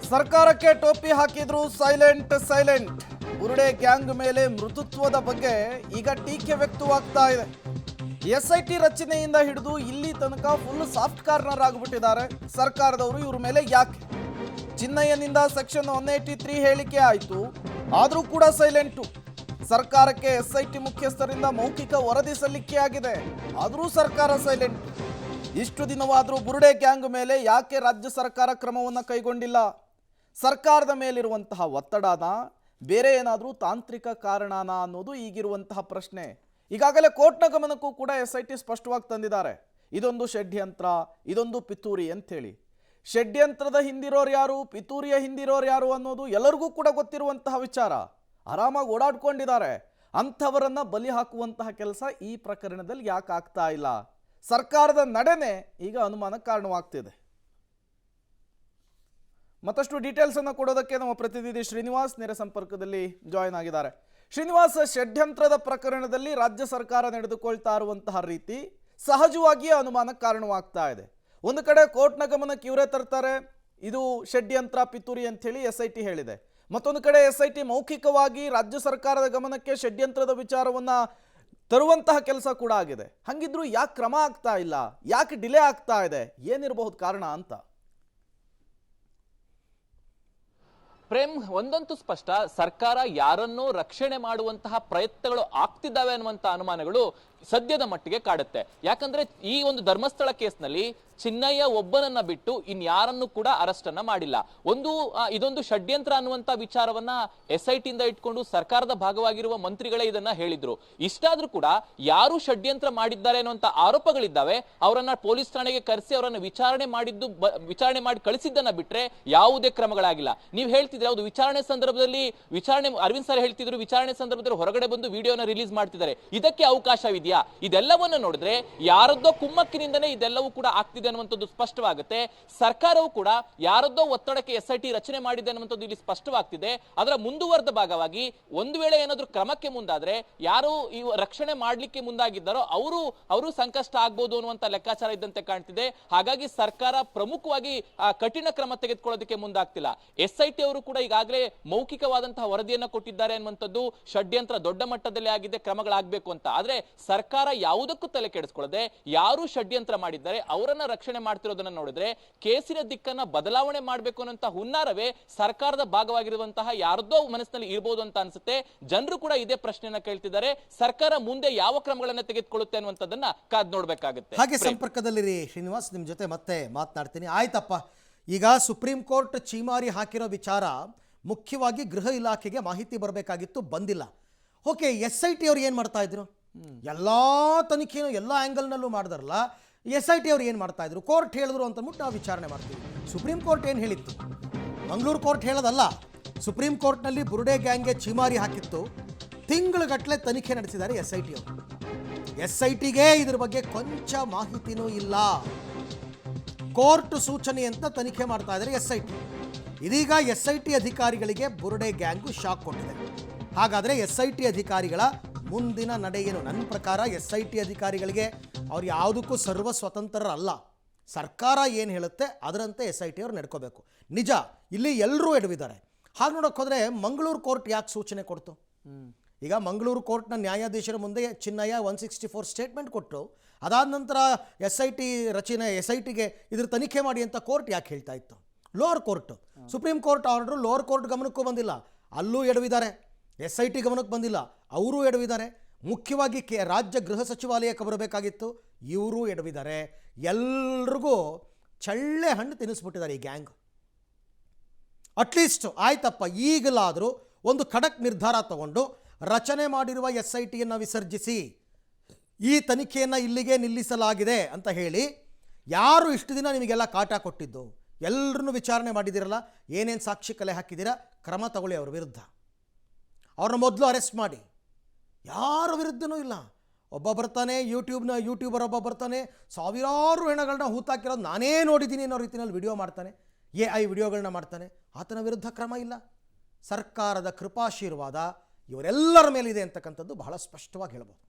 ಸರ್ಕಾರಕ್ಕೆ ಟೋಪಿ ಹಾಕಿದ್ರು ಸೈಲೆಂಟ್ ಬುರುಡೆ ಗ್ಯಾಂಗ್ ಮೇಲೆ ಮೃದುತ್ವದ ಬಗ್ಗೆ ಈಗ ಟೀಕೆ ವ್ಯಕ್ತವಾಗ್ತಾ ಇದೆ. ಎಸ್ಐಟಿ ರಚನೆಯಿಂದ ಹಿಡಿದು ಇಲ್ಲಿ ತನಕ ಫುಲ್ ಸಾಫ್ಟ್ ಕಾರ್ನರ್ ಆಗಿಬಿಟ್ಟಿದ್ದಾರೆ ಸರ್ಕಾರದವರು. ಇವ್ರ ಮೇಲೆ ಯಾಕೆ ಚಿನ್ನಯ್ಯನಿಂದ ಸೆಕ್ಷನ್ 183 ಹೇಳಿಕೆ ಆಯಿತು, ಆದರೂ ಕೂಡ ಸೈಲೆಂಟು. ಸರ್ಕಾರಕ್ಕೆ ಎಸ್ಐಟಿ ಮುಖ್ಯಸ್ಥರಿಂದ ಮೌಖಿಕ ವರದಿ ಸಲ್ಲಿಕೆ ಆಗಿದೆ, ಆದರೂ ಸರ್ಕಾರ ಸೈಲೆಂಟ್. ಇಷ್ಟು ದಿನವಾದರೂ ಬುರುಡೆ ಗ್ಯಾಂಗ್ ಮೇಲೆ ಯಾಕೆ ರಾಜ್ಯ ಸರ್ಕಾರ ಕ್ರಮವನ್ನು ಕೈಗೊಂಡಿಲ್ಲ? ಸರ್ಕಾರದ ಮೇಲಿರುವಂತಹ ಒತ್ತಡನ ಬೇರೆ ಏನಾದರೂ ತಾಂತ್ರಿಕ ಕಾರಣನ ಅನ್ನೋದು ಈಗಿರುವಂತಹ ಪ್ರಶ್ನೆ. ಈಗಾಗಲೇ ಕೋರ್ಟ್ನ ಗಮನಕ್ಕೂ ಕೂಡ ಎಸ್ಐಟಿ ಸ್ಪಷ್ಟವಾಗಿ ತಂದಿದ್ದಾರೆ, ಇದೊಂದು ಷಡ್ಯಂತ್ರ, ಇದೊಂದು ಪಿತೂರಿ ಅಂಥೇಳಿ. ಷಡ್ಯಂತ್ರದ ಹಿಂದಿರೋರು ಯಾರು, ಪಿತೂರಿಯ ಹಿಂದಿರೋರು ಯಾರು ಅನ್ನೋದು ಎಲ್ಲರಿಗೂ ಕೂಡ ಗೊತ್ತಿರುವಂತಹ ವಿಚಾರ. ಆರಾಮಾಗಿ ಓಡಾಡ್ಕೊಂಡಿದ್ದಾರೆ. ಅಂಥವರನ್ನ ಬಲಿ ಹಾಕುವಂತಹ ಕೆಲಸ ಈ ಪ್ರಕರಣದಲ್ಲಿ ಯಾಕೆ ಆಗ್ತಾ ಇಲ್ಲ? ಸರ್ಕಾರದ ನಡೆನೆ ಈಗ ಅನುಮಾನಕ್ಕೆ ಕಾರಣವಾಗ್ತಿದೆ. ಮತ್ತಷ್ಟು ಡೀಟೇಲ್ಸ್ ಅನ್ನು ಕೊಡೋದಕ್ಕೆ ನಮ್ಮ ಪ್ರತಿನಿಧಿ ಶ್ರೀನಿವಾಸ್ ನೇರ ಸಂಪರ್ಕದಲ್ಲಿ ಜಾಯಿನ್ ಆಗಿದ್ದಾರೆ. ಶ್ರೀನಿವಾಸ್, ಷಡ್ಯಂತ್ರದ ಪ್ರಕರಣದಲ್ಲಿ ರಾಜ್ಯ ಸರ್ಕಾರ ನಡೆದುಕೊಳ್ತಾ ಇರುವಂತಹ ರೀತಿ ಸಹಜವಾಗಿಯೇ ಅನುಮಾನಕ್ಕೆ ಕಾರಣವಾಗ್ತಾ ಇದೆ. ಒಂದು ಕಡೆ ಕೋರ್ಟ್ನ ಗಮನಕ್ಕೆ ಇವರೇ ತರ್ತಾರೆ, ಇದು ಷಡ್ಯಂತ್ರ ಪಿತೂರಿ ಅಂತ ಹೇಳಿ ಎಸ್ಐಟಿ ಹೇಳಿದೆ. ಮತ್ತೊಂದು ಕಡೆ ಎಸ್ಐಟಿ ಮೌಖಿಕವಾಗಿ ರಾಜ್ಯ ಸರ್ಕಾರದ ಗಮನಕ್ಕೆ ಷಡ್ಯಂತ್ರದ ವಿಚಾರವನ್ನ ತರುವಂತಹ ಕೆಲಸ ಕೂಡ ಆಗಿದೆ. ಹಂಗಿದ್ರು ಯಾಕೆ ಕ್ರಮ ಆಗ್ತಾ ಇಲ್ಲ, ಯಾಕೆ ಡಿಲೇ ಆಗ್ತಾ ಇದೆ, ಏನಿರಬಹುದು ಕಾರಣ ಅಂತ? ಪ್ರೇಮ್, ಒಂದಂತೂ ಸ್ಪಷ್ಟ, ಸರ್ಕಾರ ಯಾರನ್ನೋ ರಕ್ಷಣೆ ಮಾಡುವಂತಹ ಪ್ರಯತ್ನಗಳು ಆಗ್ತಿದ್ದಾವೆ ಅನ್ನುವಂತಹ ಅನುಮಾನಗಳು ಸದ್ಯದ ಮಟ್ಟಿಗೆ ಕಾಡುತ್ತೆ. ಯಾಕಂದ್ರೆ ಈ ಒಂದು ಧರ್ಮಸ್ಥಳ ಕೇಸ್ನಲ್ಲಿ ಚಿನ್ನಯ್ಯ ಒಬ್ಬನನ್ನ ಬಿಟ್ಟು ಇನ್ಯಾರನ್ನು ಕೂಡ ಅರೆಸ್ಟ್ ಅನ್ನ ಮಾಡಿಲ್ಲ. ಇದೊಂದು ಷಡ್ಯಂತ್ರ ಅನ್ನುವಂತ ವಿಚಾರವನ್ನ SIT ಇಂದ ಇಟ್ಕೊಂಡು ಸರ್ಕಾರದ ಭಾಗವಾಗಿರುವ ಮಂತ್ರಿಗಳೇ ಇದನ್ನ ಹೇಳಿದ್ರು. ಇಷ್ಟಾದ್ರೂ ಕೂಡ ಯಾರು ಷಡ್ಯಂತ್ರ ಮಾಡಿದ್ದಾರೆ ಅನ್ನುವಂತ ಆರೋಪಗಳಿದ್ದಾವೆ, ಅವರನ್ನ ಪೊಲೀಸ್ ಠಾಣೆಗೆ ಕರೆಸಿ ಅವರನ್ನ ವಿಚಾರಣೆ ಮಾಡಿ ಕಳಿಸಿದ್ದನ್ನ ಬಿಟ್ರೆ ಯಾವುದೇ ಕ್ರಮಗಳಾಗಿಲ್ಲ. ನೀವು ಹೇಳ್ತಿದ್ರೆ ಹೌದು, ವಿಚಾರಣೆ ಸಂದರ್ಭದಲ್ಲಿ ಅರವಿಂದ್ ಸರ್ ಹೇಳ್ತಿದ್ರು, ವಿಚಾರಣೆ ಸಂದರ್ಭದಲ್ಲಿ ಹೊರಗಡೆ ಬಂದು ವಿಡಿಯೋನ ರಿಲೀಸ್ ಮಾಡ್ತಿದ್ದಾರೆ. ಇದಕ್ಕೆ ಅವಕಾಶವಿದೆಯಾ? ಇದೆಲ್ಲವನ್ನ ನೋಡಿದ್ರೆ ಯಾರದ್ದೋ ಕುಮ್ಮಕ್ಕಿನಿಂದನೇ ಇದೆಲ್ಲವೂ ಕೂಡ ಆಗ್ತಿದೆ ಅನ್ನುವಂಥದ್ದು ಸ್ಪಷ್ಟವಾಗುತ್ತೆ. ಸರ್ಕಾರವು ಕೂಡ ಯಾರದ್ದೋ ಒತ್ತಡಕ್ಕೆ SIT ರಚನೆ ಮಾಡಿದೆ ಅನ್ನುವಂಥದ್ದು ಇಲ್ಲಿ ಸ್ಪಷ್ಟವಾಗ್ತಿದೆ. ಅದರ ಮುಂದುವರೆದ ಭಾಗವಾಗಿ ಒಂದು ವೇಳೆ ಏನಾದ್ರೂ ಕ್ರಮಕ್ಕೆ ಮುಂದಾದ್ರೆ ಯಾರು ಈ ರಕ್ಷಣೆ ಮಾಡ್ಲಿಕ್ಕೆ ಮುಂದಾಗಿದ್ದಾರೋ ಅವರು ಸಂಕಷ್ಟ ಆಗ್ಬೋದು ಅನ್ನುವಂತ ಲೆಕ್ಕಾಚಾರ ಇದ್ದಂತೆ ಕಾಣ್ತಿದೆ. ಹಾಗಾಗಿ ಸರ್ಕಾರ ಪ್ರಮುಖವಾಗಿ ಕಠಿಣ ಕ್ರಮ ತೆಗೆದುಕೊಳ್ಳೋದಕ್ಕೆ ಮುಂದಾಗ್ತಿಲ್ಲ. SIT ಅವರು ಕೂಡ ಈಗಾಗಲೇ ಮೌಖಿಕವಾದಂತಹ ವರದಿಯನ್ನ ಕೊಟ್ಟಿದ್ದಾರೆ ಅನ್ನುವಂಥದ್ದು ಷಡ್ಯಂತ್ರ ದೊಡ್ಡ ಮಟ್ಟದಲ್ಲಿ ಆಗಿದೆ, ಕ್ರಮಗಳಾಗಬೇಕು ಅಂತ. ಆದ್ರೆ ಸರ್ಕಾರ ಯಾವುದಕ್ಕೂ ತಲೆ ಕೆಡಿಸ್ಕೊಳ್ಳದೆ ಯಾರು ಷಡ್ಯಂತ್ರ ಮಾಡಿದ್ದಾರೆ ಅವರನ್ನ ರಕ್ಷಣೆ ಮಾಡ್ತಿರೋದನ್ನ ನೋಡಿದ್ರೆ ಕೇಸಿನ ದಿಕ್ಕನ್ನ ಬದಲಾವಣೆ ಮಾಡಬೇಕು ಅನ್ನೋ ಹುನ್ನಾರವೇ ಸರ್ಕಾರದ ಭಾಗವಾಗಿರುವಂತಹ ಯಾರದೋ ಮನಸ್ಸಿನಲ್ಲಿ ಇರಬಹುದು ಅಂತ ಅನ್ಸುತ್ತೆ. ಜನರು ಕೂಡ ಇದೇ ಪ್ರಶ್ನೆಯನ್ನ ಕೇಳ್ತಿದ್ದಾರೆ. ಸರ್ಕಾರ ಮುಂದೆ ಯಾವ ಕ್ರಮಗಳನ್ನ ತೆಗೆದುಕೊಳ್ಳುತ್ತೆ ಅನ್ನುವಂಥದ್ದನ್ನ ಕಾದ್ ನೋಡ್ಬೇಕಾಗುತ್ತೆ. ಹಾಗೆ ಸಂಪರ್ಕದಲ್ಲಿರಿ ಶ್ರೀನಿವಾಸ್, ನಿಮ್ ಜೊತೆ ಮತ್ತೆ ಮಾತನಾಡ್ತೀನಿ. ಆಯ್ತಪ್ಪ, ಈಗ ಸುಪ್ರೀಂ ಕೋರ್ಟ್ ಚೀಮಾರಿ ಹಾಕಿರೋ ವಿಚಾರ ಮುಖ್ಯವಾಗಿ ಗೃಹ ಇಲಾಖೆಗೆ ಮಾಹಿತಿ ಬರಬೇಕಾಗಿತ್ತು, ಬಂದಿಲ್ಲ. ಓಕೆ, SIT ಅವ್ರು ಏನು ಮಾಡ್ತಾ ಇದ್ರು? ಎಲ್ಲ ತನಿಖೆನೂ ಎಲ್ಲ ಆ್ಯಂಗಲ್ನಲ್ಲೂ ಮಾಡಿದಾರಲ್ಲ. SIT ಅವ್ರು ಏನು ಮಾಡ್ತಾ ಇದ್ರು? ಕೋರ್ಟ್ ಹೇಳಿದ್ರು ಅಂತಂದ್ಬಿಟ್ಟು ನಾವು ವಿಚಾರಣೆ ಮಾಡ್ತೀವಿ. ಸುಪ್ರೀಂ ಕೋರ್ಟ್ ಏನು ಹೇಳಿತ್ತು? ಮಂಗಳೂರು ಕೋರ್ಟ್ ಹೇಳೋದಲ್ಲ, ಸುಪ್ರೀಂ ಕೋರ್ಟ್ನಲ್ಲಿ ಬುರುಡೆ ಗ್ಯಾಂಗ್ಗೆ ಚೀಮಾರಿ ಹಾಕಿತ್ತು. ತಿಂಗಳುಗಟ್ಟಲೆ ತನಿಖೆ ನಡೆಸಿದ್ದಾರೆ SIT ಅವರು. SITಗೆ ಇದ್ರ ಬಗ್ಗೆ ಕೊಂಚ ಮಾಹಿತಿನೂ ಇಲ್ಲ. ಕೋರ್ಟ್ ಸೂಚನೆ ಅಂತ ತನಿಖೆ ಮಾಡ್ತಾ ಇದ್ದಾರೆ SIT. ಇದೀಗ SIT ಅಧಿಕಾರಿಗಳಿಗೆ ಬುರುಡೆ ಗ್ಯಾಂಗು ಶಾಕ್ ಕೊಟ್ಟಿದೆ. ಹಾಗಾದರೆ SIT ಅಧಿಕಾರಿಗಳ ಮುಂದಿನ ನಡೆ ಏನು? ನನ್ನ ಪ್ರಕಾರ SIT ಅಧಿಕಾರಿಗಳಿಗೆ ಅವ್ರು ಯಾವುದಕ್ಕೂ ಸರ್ವ ಸ್ವತಂತ್ರರಲ್ಲ. ಸರ್ಕಾರ ಏನು ಹೇಳುತ್ತೆ ಅದರಂತೆ SIT ಅವ್ರು ನಡ್ಕೋಬೇಕು. ನಿಜ, ಇಲ್ಲಿ ಎಲ್ಲರೂ ಎಡವಿದ್ದಾರೆ. ಹಾಗೆ ನೋಡೋಕೆ ಹೋದರೆ ಮಂಗಳೂರು ಕೋರ್ಟ್ ಯಾಕೆ ಸೂಚನೆ ಕೊಡ್ತು? ಈಗ ಮಂಗಳೂರು ಕೋರ್ಟ್ನ ನ್ಯಾಯಾಧೀಶರ ಮುಂದೆ ಚಿನ್ನಯ್ಯ 164 ಸ್ಟೇಟ್ಮೆಂಟ್ ಕೊಟ್ಟರು. ಅದಾದ ನಂತರ SITಗೆ ಇದ್ರ ತನಿಖೆ ಮಾಡಿ ಅಂತ ಕೋರ್ಟ್ ಯಾಕೆ ಹೇಳ್ತಾ ಇತ್ತು? Lower court, supreme court order lower court ಗಮನಕ್ಕೂ ಬಂದಿಲ್ಲ, ಅಲ್ಲೂ ಎಡವಿದ್ದಾರೆ. SIT ಗಮನಕ್ಕೆ ಬಂದಿಲ್ಲ, ಅವರೂ ಎಡವಿದ್ದಾರೆ. ಮುಖ್ಯವಾಗಿ ರಾಜ್ಯ ಗೃಹ ಸಚಿವಾಲಯಕ್ಕೆ ಬರಬೇಕಾಗಿತ್ತು, ಇವರೂ ಎಡವಿದ್ದಾರೆ. ಎಲ್ರಿಗೂ ಚಳ್ಳೆ ಹಣ್ಣು ತಿನ್ನಿಸ್ಬಿಟ್ಟಿದ್ದಾರೆ ಈ ಗ್ಯಾಂಗ್. ಅಟ್ಲೀಸ್ಟ್ ಆಯ್ತಪ್ಪ, ಈಗಲಾದರೂ ಒಂದು ಖಡಕ್ ನಿರ್ಧಾರ ತಗೊಂಡು ರಚನೆ ಮಾಡಿರುವ SITಯನ್ನು ವಿಸರ್ಜಿಸಿ, ಈ ತನಿಖೆಯನ್ನು ಇಲ್ಲಿಗೆ ನಿಲ್ಲಿಸಲಾಗಿದೆ ಅಂತ ಹೇಳಿ, ಯಾರು ಇಷ್ಟು ದಿನ ನಿಮಗೆಲ್ಲ ಕಾಟ ಕೊಟ್ಟಿದ್ದು ಎಲ್ಲರನ್ನೂ ವಿಚಾರಣೆ ಮಾಡಿದ್ದೀರಲ್ಲ, ಏನೇನು ಸಾಕ್ಷಿ ಕಲೆ ಹಾಕಿದ್ದೀರಾ, ಕ್ರಮ ತಗೊಳ್ಳಿ ಅವ್ರ ವಿರುದ್ಧ. ಅವ್ರನ್ನ ಮೊದಲು ಅರೆಸ್ಟ್ ಮಾಡಿ. ಯಾರ ವಿರುದ್ಧನೂ ಇಲ್ಲ. ಒಬ್ಬ ಬರ್ತಾನೆ, ಯೂಟ್ಯೂಬರ್ ಒಬ್ಬ ಬರ್ತಾನೆ, ಸಾವಿರಾರು ಹೆಣಗಳನ್ನ ಹೂತಾಕಿರೋದು ನಾನೇ ನೋಡಿದ್ದೀನಿ ಅನ್ನೋ ರೀತಿಯಲ್ಲಿ ವಿಡಿಯೋ ಮಾಡ್ತಾನೆ, AI ವಿಡಿಯೋಗಳನ್ನ ಮಾಡ್ತಾನೆ. ಆತನ ವಿರುದ್ಧ ಕ್ರಮ ಇಲ್ಲ. ಸರ್ಕಾರದ ಕೃಪಾಶೀರ್ವಾದ ಇವರೆಲ್ಲರ ಮೇಲಿದೆ ಅಂತಕ್ಕಂಥದ್ದು ಬಹಳ ಸ್ಪಷ್ಟವಾಗಿ ಹೇಳ್ಬೋದು.